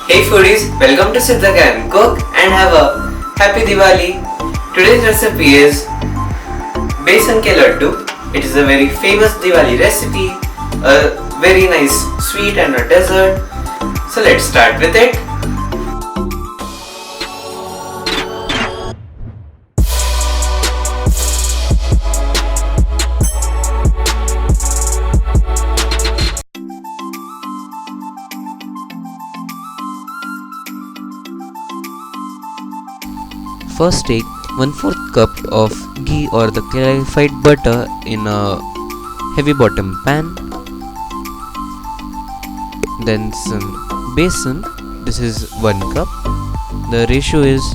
Hey foodies, welcome to Siddha Can Cook and have a happy Diwali. Today's recipe is Besan ke Ladoo. It is a very famous Diwali recipe, a very nice sweet and a dessert. So let's start with it. First take 1/4 cup of ghee or the clarified butter in a heavy bottom pan. Then some besan, this is 1 cup. The ratio is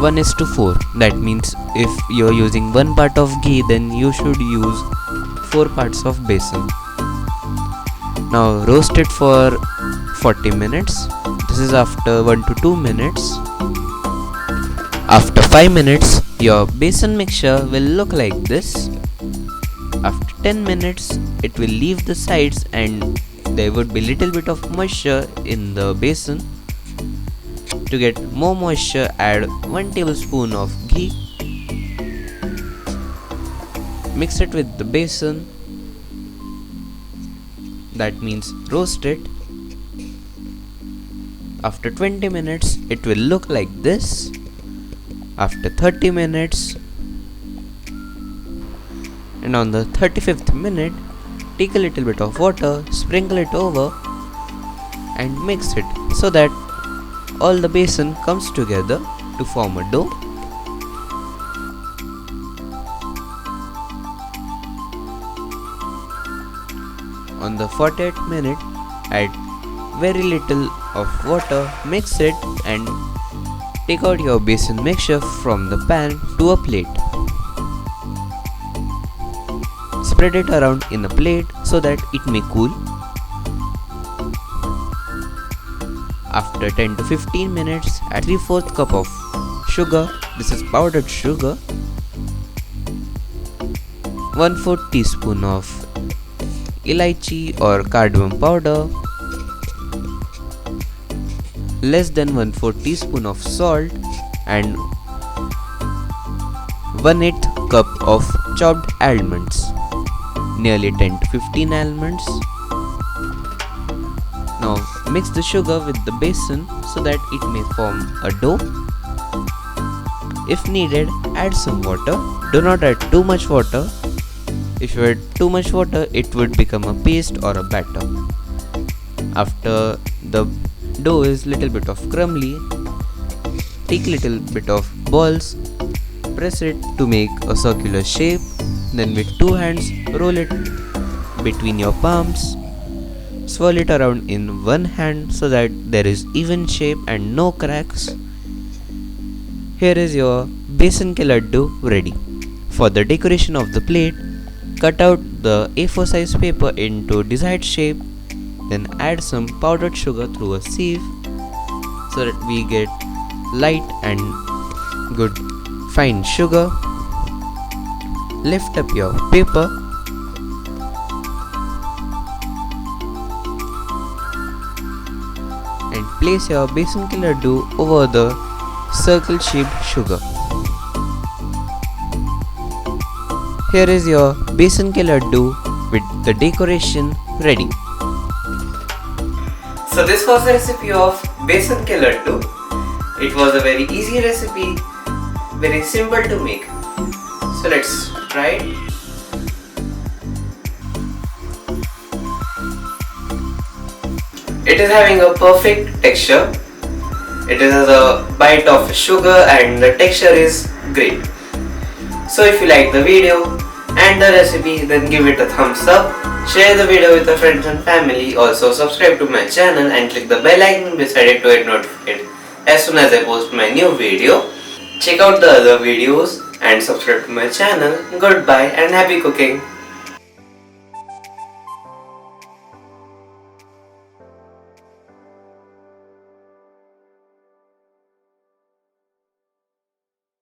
1:4. That means if you're using 1 part of ghee, then you should use 4 parts of besan. Now roast it for 40 minutes. This is after 1 to 2 minutes. After 5 minutes, your besan mixture will look like this. After 10 minutes, it will leave the sides and there would be little bit of moisture in the besan. To get more moisture, add 1 tablespoon of ghee. Mix it with the besan. That means roast it. After 20 minutes, it will look like this. After 30 minutes, and on the 35th minute, take a little bit of water, sprinkle it over and mix it so that all the besan comes together to form a dough. On the 40th minute, add very little of water, mix it and take out your besan mixture from the pan to a plate. Spread it around in a plate so that it may cool. After 10 to 15 minutes, add 3/4 cup of sugar. This is powdered sugar. 1/4 teaspoon of Ellaich or cardamom powder. Less than 1/4 teaspoon of salt and 1/8 cup of chopped almonds, nearly 10 to 15 almonds. Now mix the sugar with the besan so that it may form a dough. If needed, add some water. Do not add too much water. If you add too much water, it would become a paste or a batter. After the dough is little bit of crumbly, take little bit of balls, press it to make a circular shape, then with 2 hands roll it between your palms, swirl it around in one hand so that there is even shape and no cracks. Here is your besan ke ladoo ready. For the decoration of the plate, cut out the A4 size paper into desired shape. Then add some powdered sugar through a sieve so that we get light and good fine sugar. Lift up your paper and place your besan ke ladoo over the circle shaped sugar. Here is your besan ke ladoo with the decoration ready. So this was the recipe of Besan ke Ladoo. It was a very easy recipe, very simple to make. So let's try it. It is having a perfect texture. It has a bite of sugar and the texture is great. So if you like the video and the recipe, then give it a thumbs up. Share the video with your friends and family. Also subscribe to my channel and click the bell icon beside it to get notified as soon as I post my new video. Check out the other videos and subscribe to my channel. Goodbye and happy cooking.